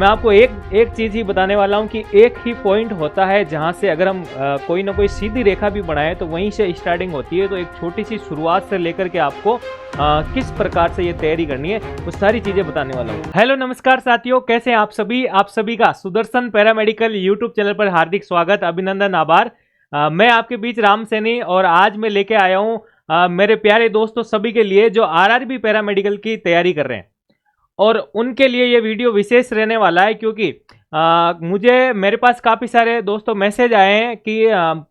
मैं आपको एक चीज़ ही बताने वाला हूँ कि एक ही पॉइंट होता है जहाँ से अगर हम कोई ना कोई सीधी रेखा भी बनाए तो वहीं से स्टार्टिंग होती है। तो एक छोटी सी शुरुआत से लेकर के आपको किस प्रकार से ये तैयारी करनी है वो सारी चीज़ें बताने वाला हूँ। हेलो नमस्कार साथियों, कैसे हैं आप सभी। आप सभी का सुदर्शन पैरामेडिकल यूट्यूब चैनल पर हार्दिक स्वागत, अभिनंदन, आभार। मैं आपके बीच राम सैनी और आज मैं लेके आया हूँ मेरे प्यारे दोस्तों सभी के लिए जो आरआरबी पैरामेडिकल की तैयारी कर रहे हैं। और उनके लिए ये वीडियो विशेष रहने वाला है क्योंकि मुझे मेरे पास काफ़ी सारे दोस्तों मैसेज आए हैं कि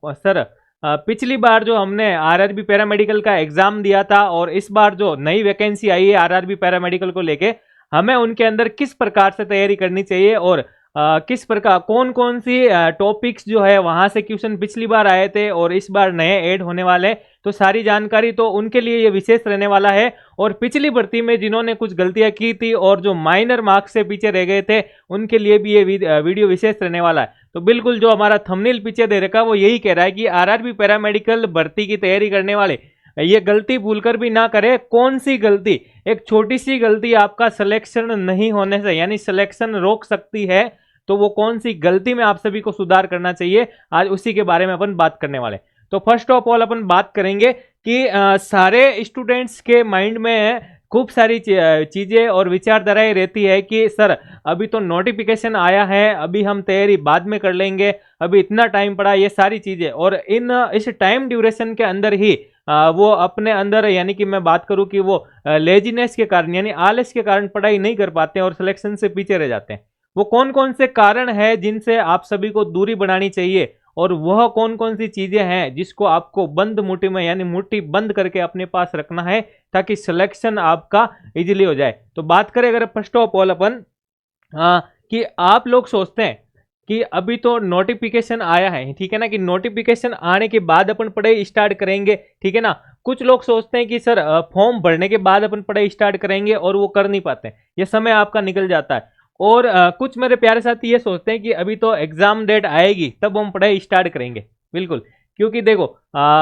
सर पिछली बार जो हमने आरआरबी पैरामेडिकल का एग्ज़ाम दिया था और इस बार जो नई वैकेंसी आई है आरआरबी पैरामेडिकल को लेके, हमें उनके अंदर किस प्रकार से तैयारी करनी चाहिए और किस प्रकार कौन कौन सी टॉपिक्स जो है वहाँ से क्वेश्चन पिछली बार आए थे और इस बार नए ऐड होने वाले, तो सारी जानकारी तो उनके लिए ये विशेष रहने वाला है। और पिछली भर्ती में जिन्होंने कुछ गलतियां की थी और जो माइनर मार्क्स से पीछे रह गए थे उनके लिए भी ये वीडियो विशेष रहने वाला है। तो बिल्कुल जो हमारा थंबनेल पीछे दे रखा है वो यही कह रहा है कि आरआरबी पैरामेडिकल भर्ती की तैयारी करने वाले ये गलती भूलकर भी ना करे। कौन सी गलती? एक छोटी सी गलती आपका सिलेक्शन नहीं होने से यानी सिलेक्शन रोक सकती है, तो वो कौन सी गलती में आप सभी को सुधार करना चाहिए, आज उसी के बारे में अपन बात करने वाले। तो फर्स्ट ऑफ ऑल अपन बात करेंगे कि सारे स्टूडेंट्स के माइंड में खूब सारी चीज़ें और विचारधाराएं रहती है कि सर अभी तो नोटिफिकेशन आया है, अभी हम तैयारी बाद में कर लेंगे, अभी इतना टाइम पड़ा, ये सारी चीज़ें। और इस टाइम ड्यूरेशन के अंदर ही वो अपने अंदर यानी कि मैं बात करूं कि वो लेजीनेस के कारण यानी आलस के कारण पढ़ाई नहीं कर पाते और सिलेक्शन से पीछे रह जाते हैं। वो कौन कौन से कारण है जिनसे आप सभी को दूरी बनानी चाहिए और वह कौन कौन सी चीजें हैं जिसको आपको बंद मुट्ठी में यानी मुट्ठी बंद करके अपने पास रखना है ताकि सिलेक्शन आपका इजीली हो जाए। तो बात करें अगर फर्स्ट ऑफ ऑल अपन कि आप लोग सोचते हैं कि अभी तो नोटिफिकेशन आया है, ठीक है ना, कि नोटिफिकेशन आने के बाद अपन पढ़ाई स्टार्ट करेंगे, ठीक है ना। कुछ लोग सोचते हैं कि सर फॉर्म भरने के बाद अपन पढ़ाई स्टार्ट करेंगे और वो कर नहीं पाते, ये समय आपका निकल जाता है। और कुछ मेरे प्यारे साथी ये सोचते हैं कि अभी तो एग्जाम डेट आएगी तब हम पढ़ाई स्टार्ट करेंगे। बिल्कुल, क्योंकि देखो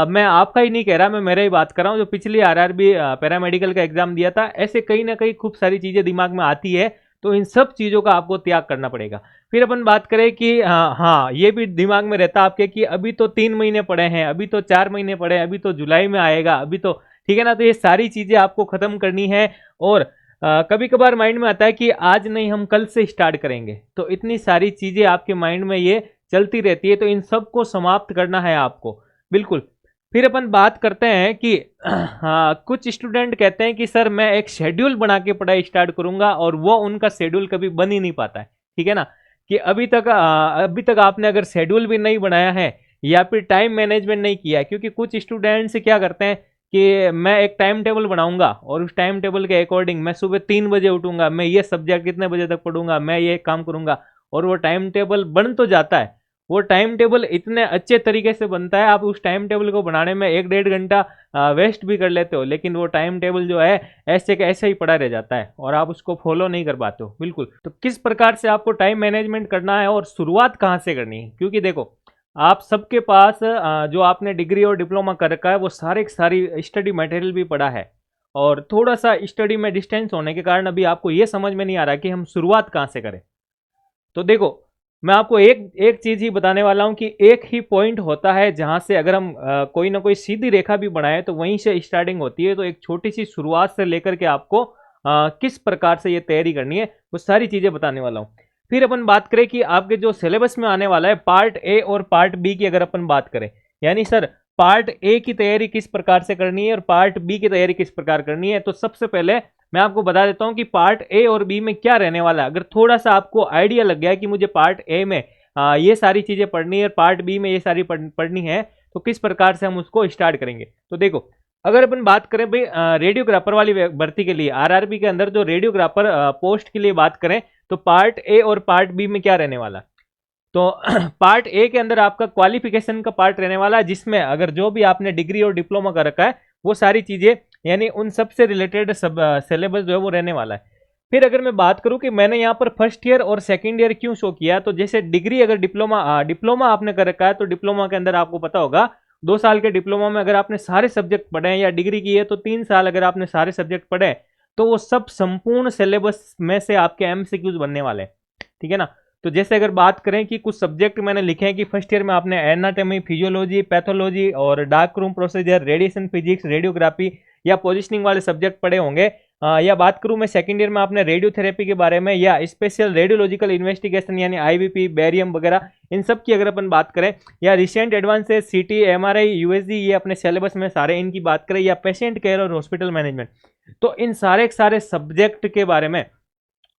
मैं आपका ही नहीं कह रहा, मैं मेरा ही बात कर रहा हूँ। जो पिछली आरआरबी पैरामेडिकल का एग्जाम दिया था, ऐसे कहीं ना कहीं खूब सारी चीजें दिमाग में आती है, तो इन सब चीज़ों का आपको त्याग करना पड़ेगा। फिर अपन बात करें कि हाँ ये भी दिमाग में रहता आपके कि अभी तो 3 महीने पड़े हैं, अभी तो 4 महीने पड़े हैं, अभी तो जुलाई में आएगा, अभी तो, ठीक है ना। तो ये सारी चीज़ें आपको ख़त्म करनी है। और कभी कभार माइंड में आता है कि आज नहीं हम कल से स्टार्ट करेंगे, तो इतनी सारी चीज़ें आपके माइंड में ये चलती रहती है, तो इन सब को समाप्त करना है आपको। बिल्कुल। फिर अपन बात करते हैं कि हाँ, कुछ स्टूडेंट कहते हैं कि सर मैं एक शेड्यूल बना के पढ़ाई स्टार्ट करूंगा और वो उनका शेड्यूल कभी बन ही नहीं पाता है, ठीक है ना। कि अभी तक आपने अगर शेड्यूल भी नहीं बनाया है या फिर टाइम मैनेजमेंट नहीं किया है, क्योंकि कुछ स्टूडेंट्स क्या करते हैं कि मैं एक टाइम टेबल बनाऊंगा और उस टाइम टेबल के अकॉर्डिंग मैं सुबह 3 बजे उठूंगा, मैं ये सब्जेक्ट कितने बजे तक पढ़ूंगा, मैं ये काम करूंगा, और वो टाइम टेबल बन तो जाता है। वो टाइम टेबल इतने अच्छे तरीके से बनता है, आप उस टाइम टेबल को बनाने में 1-1.5 घंटा वेस्ट भी कर लेते हो, लेकिन वो टाइम टेबल जो है ऐसे के ऐसे ही पड़ा रह जाता है और आप उसको फॉलो नहीं कर पाते हो। बिल्कुल। तो किस प्रकार से आपको टाइम मैनेजमेंट करना है और शुरुआत कहाँ से करनी है, क्योंकि देखो आप सबके पास जो आपने डिग्री और डिप्लोमा कर रखा है वो सारी स्टडी मटेरियल भी पड़ा है, और थोड़ा सा स्टडी में डिस्टेंस होने के कारण अभी आपको ये समझ में नहीं आ रहा कि हम शुरुआत कहाँ से करें। तो देखो मैं आपको एक चीज़ ही बताने वाला हूँ कि एक ही पॉइंट होता है जहाँ से अगर हम कोई ना कोई सीधी रेखा भी बनाए तो वहीं से स्टार्टिंग होती है। तो एक छोटी सी शुरुआत से लेकर के आपको किस प्रकार से ये तैयारी करनी है वो सारी चीज़ें बताने वाला हूँ। फिर अपन बात करें कि आपके जो सिलेबस में आने वाला है पार्ट ए और पार्ट बी की अगर अपन बात करें, यानी सर पार्ट ए की तैयारी किस प्रकार से करनी है और पार्ट बी की तैयारी किस प्रकार करनी है, तो सबसे पहले मैं आपको बता देता हूं कि पार्ट ए और बी में क्या रहने वाला है। अगर थोड़ा सा आपको आइडिया लग गया कि मुझे पार्ट ए में ये सारी चीजें पढ़नी है, पार्ट बी में ये सारी पढ़नी है, तो किस प्रकार से हम उसको स्टार्ट करेंगे। तो देखो अगर अपन बात करें भाई रेडियोग्राफर वाली भर्ती के लिए, आरआरबी के अंदर जो रेडियोग्राफर पोस्ट के लिए बात करें, तो पार्ट ए और पार्ट बी में क्या रहने वाला। तो पार्ट ए के अंदर आपका क्वालिफिकेशन का पार्ट रहने वाला है, जिसमें अगर जो भी आपने डिग्री और डिप्लोमा कर रखा है वो सारी चीजें यानी उन सब से रिलेटेड सब सिलेबस जो है वो रहने वाला है। फिर अगर मैं बात करूं कि मैंने यहाँ पर फर्स्ट ईयर और सेकंड ईयर क्यों शो किया, तो जैसे डिग्री अगर डिप्लोमा आपने कर रखा है तो डिप्लोमा के अंदर आपको पता होगा 2 साल के डिप्लोमा में अगर आपने सारे सब्जेक्ट पढ़े हैं, या डिग्री की है तो 3 साल अगर आपने सारे सब्जेक्ट पढ़े, तो वो सब संपूर्ण सिलेबस में से आपके एमसीक्यूज बनने वाले हैं। ठीक है ना। तो जैसे अगर बात करें कि कुछ सब्जेक्ट मैंने लिखे हैं कि फर्स्ट ईयर में आपने एनाटॉमी, फिजियोलॉजी, पैथोलॉजी और dark room procedure, radiation physics, radiography या पोजिशनिंग वाले सब्जेक्ट पढ़े होंगे। या बात करूं मैं सेकंड ईयर में आपने रेडियोथेरेपी के बारे में या स्पेशल रेडियोलॉजिकल इन्वेस्टिगेशन यानी आईबीपी, बेरियम वगैरह, इन सब की अगर अपन बात करें, या रिसेंट एडवांसेस, सीटी, एमआरआई, यूएसजी, ये अपने सिलेबस में सारे इनकी बात करें, या पेशेंट केयर और हॉस्पिटल मैनेजमेंट, तो इन सारे सब्जेक्ट के बारे में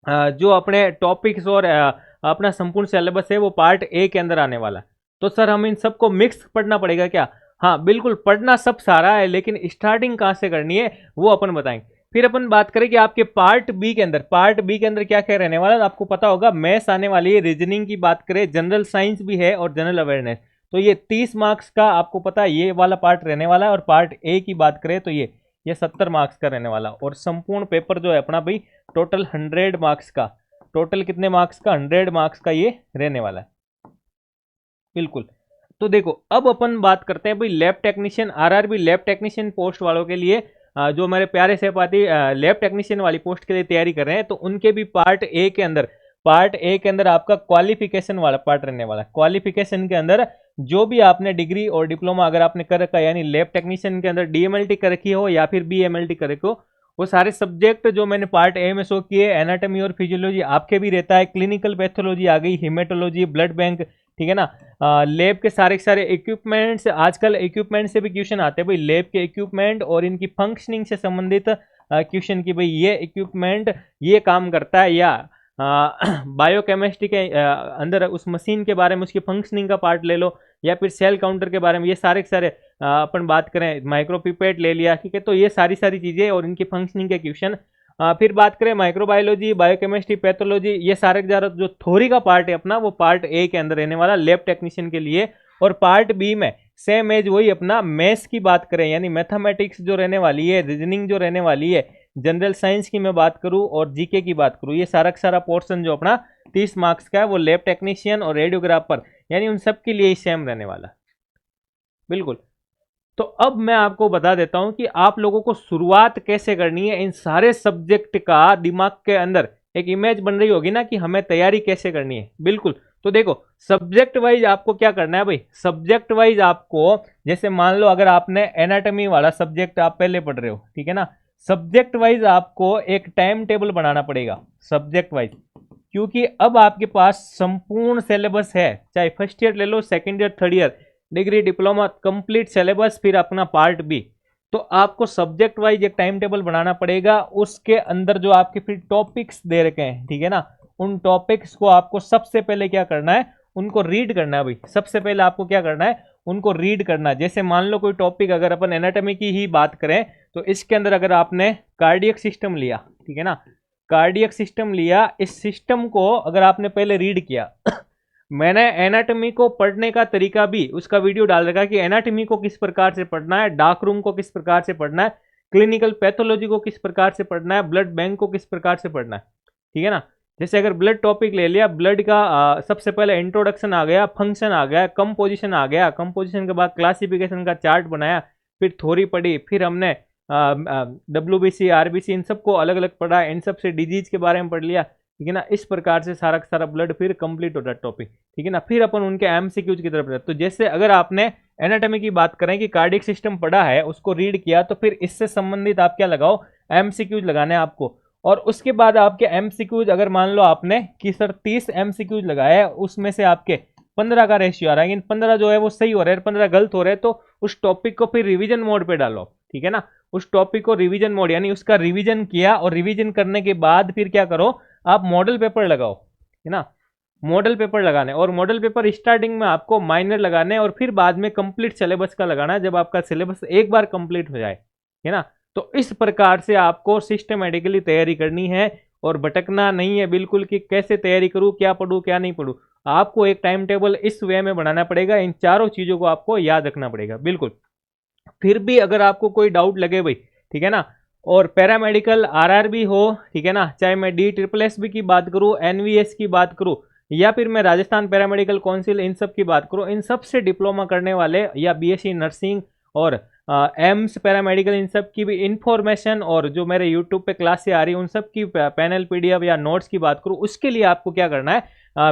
जो अपने टॉपिक्स और अपना संपूर्ण सिलेबस है वो पार्ट ए के अंदर आने वाला है। तो सर हम इन सबको मिक्स पढ़ना पड़ेगा क्या? हाँ बिल्कुल, पढ़ना सब सारा है, लेकिन स्टार्टिंग कहाँ से करनी है वो अपन बताएंगे। फिर अपन बात करें कि आपके पार्ट बी के अंदर क्या क्या रहने वाला है। आपको पता होगा मैथ्स आने वाली है, रीजनिंग की बात करें, जनरल साइंस भी है और जनरल अवेयरनेस। तो ये 30 मार्क्स का आपको पता है ये वाला पार्ट रहने वाला है। और पार्ट ए की बात करें तो ये 70 मार्क्स का रहने वाला। और संपूर्ण पेपर जो है अपना भाई टोटल 100 मार्क्स का, टोटल कितने मार्क्स का? 100 मार्क्स का ये रहने वाला है। बिल्कुल। तो देखो अब अपन बात करते हैं भाई lab technician, RRB lab technician post वालों के लिए, जो मेरे प्यारे सहपाठी लैब टेक्नीशियन वाली पोस्ट के लिए तैयारी कर रहे हैं, तो उनके भी पार्ट ए के अंदर आपका क्वालिफिकेशन वाला पार्ट रहने वाला है। क्वालिफिकेशन के अंदर जो भी आपने डिग्री और डिप्लोमा अगर आपने कर रखा है, यानी लैब टेक्नीशियन के अंदर डीएमएलटी कर रखी हो या फिर बीएमएलटी कर रखी हो, वो सारे सब्जेक्ट जो मैंने पार्ट ए में शो किए, एनाटॉमी और फिजियोलॉजी आपके भी रहता है, क्लिनिकल पैथोलॉजी आ गई, हिमेटोलॉजी, ब्लड बैंक, ठीक है ना। लैब के सारे इक्विपमेंट्स, आजकल इक्विपमेंट से भी क्वेश्चन आते हैं भाई, लैब के इक्विपमेंट और इनकी फंक्शनिंग से संबंधित क्वेश्चन की भाई ये इक्विपमेंट ये काम करता है, या बायोकेमिस्ट्री के अंदर उस मशीन के बारे में उसकी फंक्शनिंग का पार्ट ले लो, या फिर सेल काउंटर के बारे में, ये सारे अपन बात करें माइक्रोपिपेट ले लिया, ठीक है। तो ये सारी चीजें और इनकी फंक्शनिंग के क्वेश्चन। फिर बात करें माइक्रोबायोलॉजी, बायोकेमिस्ट्री, पैथोलॉजी, ये सारे जो थ्योरी का पार्ट है अपना वो पार्ट ए के अंदर रहने वाला लैब टेक्नीशियन के लिए। और पार्ट बी में सेम एज वही अपना मैथ्स की बात करें यानी मैथमेटिक्स जो रहने वाली है, रीजनिंग जो रहने वाली है, जनरल साइंस की मैं बात करूं और जीके की बात करूं, ये सारा पोर्शन जो अपना 30 मार्क्स का है वो लैब टेक्नीशियन और रेडियोग्राफर यानी उन सब के लिए ही सेम रहने वाला। बिल्कुल। तो अब मैं आपको बता देता हूं कि आप लोगों को शुरुआत कैसे करनी है। इन सारे सब्जेक्ट का दिमाग के अंदर एक इमेज बन रही होगी ना कि हमें तैयारी कैसे करनी है। बिल्कुल। तो देखो सब्जेक्ट वाइज आपको क्या करना है भाई, सब्जेक्ट वाइज आपको जैसे मान लो अगर आपने एनाटॉमी वाला सब्जेक्ट आप पहले पढ़ रहे हो, ठीक है ना, सब्जेक्ट वाइज आपको एक टाइम टेबल बनाना पड़ेगा सब्जेक्ट वाइज, क्योंकि अब आपके पास संपूर्ण सिलेबस है, चाहे फर्स्ट ईयर ले लो, second year, third year, degree, diploma, complete syllabus, फिर अपना पार्ट बी। तो आपको सब्जेक्ट वाइज एक टाइम टेबल बनाना पड़ेगा, उसके अंदर जो आपके फिर टॉपिक्स दे रखे हैं, ठीक है ना, उन टॉपिक्स को आपको सबसे पहले क्या करना है, उनको रीड करना है भाई। सबसे पहले आपको क्या करना है, उनको रीड करना है। जैसे मान लो कोई टॉपिक अगर अपन एनाटॉमी की ही बात करें तो इसके अंदर अगर आपने कार्डियक सिस्टम लिया, ठीक है ना, कार्डियक सिस्टम लिया, इस सिस्टम को अगर आपने पहले रीड किया मैंने एनाटॉमी को पढ़ने का तरीका भी उसका वीडियो डाल रखा है कि एनाटॉमी को किस प्रकार से पढ़ना है, डार्क रूम को किस प्रकार से पढ़ना है, क्लिनिकल पैथोलॉजी को किस प्रकार से पढ़ना है, ब्लड बैंक को किस प्रकार से पढ़ना है, ठीक है ना। जैसे अगर ब्लड टॉपिक ले लिया, ब्लड का सबसे पहले इंट्रोडक्शन आ गया, फंक्शन आ गया, कंपोजिशन आ गया, कंपोजिशन के बाद क्लासिफिकेशन का चार्ट बनाया, फिर थ्योरी पढ़ी, फिर हमने WBC, RBC इन सबको अलग अलग पढ़ा, इन सब से डिजीज के बारे में पढ़ लिया, ठीक है ना। इस प्रकार से सारा ब्लड फिर कंप्लीट होता है टॉपिक, ठीक है ना। फिर अपन उनके MCQs की तरफ। तो जैसे अगर आपने एनाटॉमी की बात करें कि कार्डियक सिस्टम पढ़ा है, उसको रीड किया, तो फिर इससे संबंधित आप क्या लगाओ, MCQs लगाने हैं आपको। और उसके बाद आपके MCQs अगर मान लो आपने कि सर 30 MCQs लगाए, उसमें से आपके 15 का रेशियो आ रहा है, लेकिन 15 जो है वो सही हो रहा है, 15 गलत हो रहे हैं, तो उस टॉपिक को फिर रिवीजन मोड पे डालो, ठीक है ना। उस टॉपिक को रिवीजन मोड यानी उसका रिवीजन किया, और रिवीजन करने के बाद फिर क्या करो, आप मॉडल पेपर लगाओ, है ना, मॉडल पेपर लगाने। और मॉडल पेपर स्टार्टिंग में आपको माइनर लगाने और फिर बाद में कंप्लीट सिलेबस का लगाना है, जब आपका सिलेबस एक बार कंप्लीट हो जाए, है ना। तो इस प्रकार से आपको सिस्टमेटिकली तैयारी करनी है और भटकना नहीं है बिल्कुल कि कैसे तैयारी करूं, क्या पढ़ूं क्या नहीं पढ़ूं। आपको एक टाइम टेबल इस वे में बनाना पड़ेगा, इन चारों चीजों को आपको याद रखना पड़ेगा। बिल्कुल। फिर भी अगर आपको कोई डाउट लगे भाई, ठीक है ना, और पैरामेडिकल RRB हो, ठीक है ना, चाहे मैं DSSS की बात करूं, NVS की बात करूं, या फिर मैं राजस्थान पैरामेडिकल काउंसिल इन सब की बात करूं, इन सब से डिप्लोमा करने वाले या BSc नर्सिंग और एम्स पैरामेडिकल इन सब की भी इंफॉर्मेशन और जो मेरे यूट्यूब पे क्लासें आ रही है उन सब की पैनल पीडीएफ या नोट्स की बात करूँ, उसके लिए आपको क्या करना है,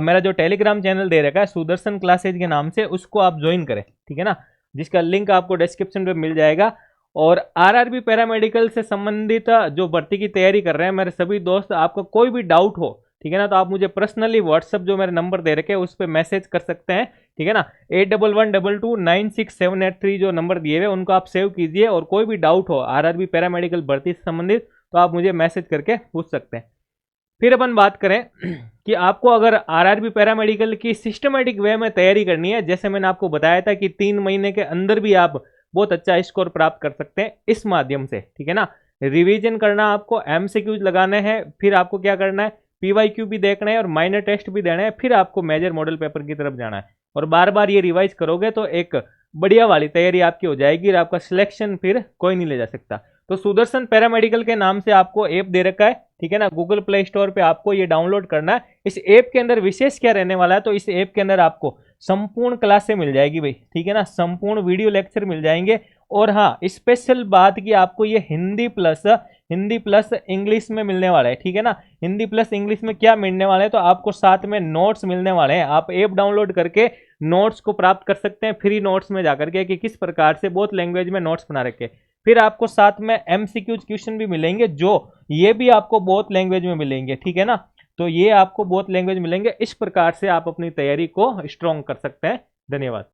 मेरा जो टेलीग्राम चैनल दे रखा है सुदर्शन क्लासेज के नाम से, उसको आप ज्वाइन करें, ठीक है ना, जिसका लिंक आपको डिस्क्रिप्शन पे मिल जाएगा। और आरआरबी पैरामेडिकल से संबंधित जो भर्ती की तैयारी कर रहे हैं मेरे सभी दोस्त, आपको कोई भी डाउट हो, ठीक है ना, तो आप मुझे पर्सनली व्हाट्सअप जो मेरे नंबर दे रखे हैं उस पर मैसेज कर सकते हैं, ठीक है ना। 8112296783 जो नंबर दिए हुए उनको आप सेव कीजिए, और कोई भी डाउट हो आरआरबी पैरामेडिकल भर्ती से संबंधित तो आप मुझे मैसेज करके पूछ सकते हैं। फिर अपन बात करें कि आपको अगर आरआरबी पैरामेडिकल की सिस्टमेटिक वे में तैयारी करनी है, जैसे मैंने आपको बताया था कि 3 महीने के अंदर भी आप बहुत अच्छा स्कोर प्राप्त कर सकते हैं इस माध्यम से, ठीक है ना। रिवीजन करना, आपको एमसीक्यूज लगाने हैं, फिर आपको क्या करना है, पीवाईक्यू भी देखना है और माइनर टेस्ट भी देना है, फिर आपको मेजर मॉडल पेपर की तरफ जाना है, और बार बार ये रिवाइज करोगे तो एक बढ़िया वाली तैयारी आपकी हो जाएगी और आपका सिलेक्शन फिर कोई नहीं ले जा सकता। तो सुदर्शन पैरामेडिकल के नाम से आपको ऐप दे रखा है, ठीक है ना, गूगल प्ले स्टोर पे आपको ये डाउनलोड करना है। इस ऐप के अंदर विशेष क्या रहने वाला है, तो इस ऐप के अंदर आपको संपूर्ण क्लासें मिल जाएगी भाई, ठीक है ना, संपूर्ण वीडियो लेक्चर मिल जाएंगे। और हाँ, स्पेशल बात की आपको ये हिंदी प्लस इंग्लिश में मिलने वाला है, ठीक है ना। हिंदी प्लस इंग्लिश में क्या मिलने वाला है, तो आपको साथ में नोट्स मिलने वाले हैं। आप ऐप डाउनलोड करके नोट्स को प्राप्त कर सकते हैं फ्री नोट्स में जाकर के, कि किस प्रकार से बहुत लैंग्वेज में नोट्स बना रखे। फिर आपको साथ में एमसीक्यूज क्वेश्चन भी मिलेंगे, जो ये भी आपको बहुत लैंग्वेज में मिलेंगे, ठीक है ना। तो ये आपको बहुत लैंग्वेज मिलेंगे। इस प्रकार से आप अपनी तैयारी को स्ट्रॉन्ग कर सकते हैं। धन्यवाद।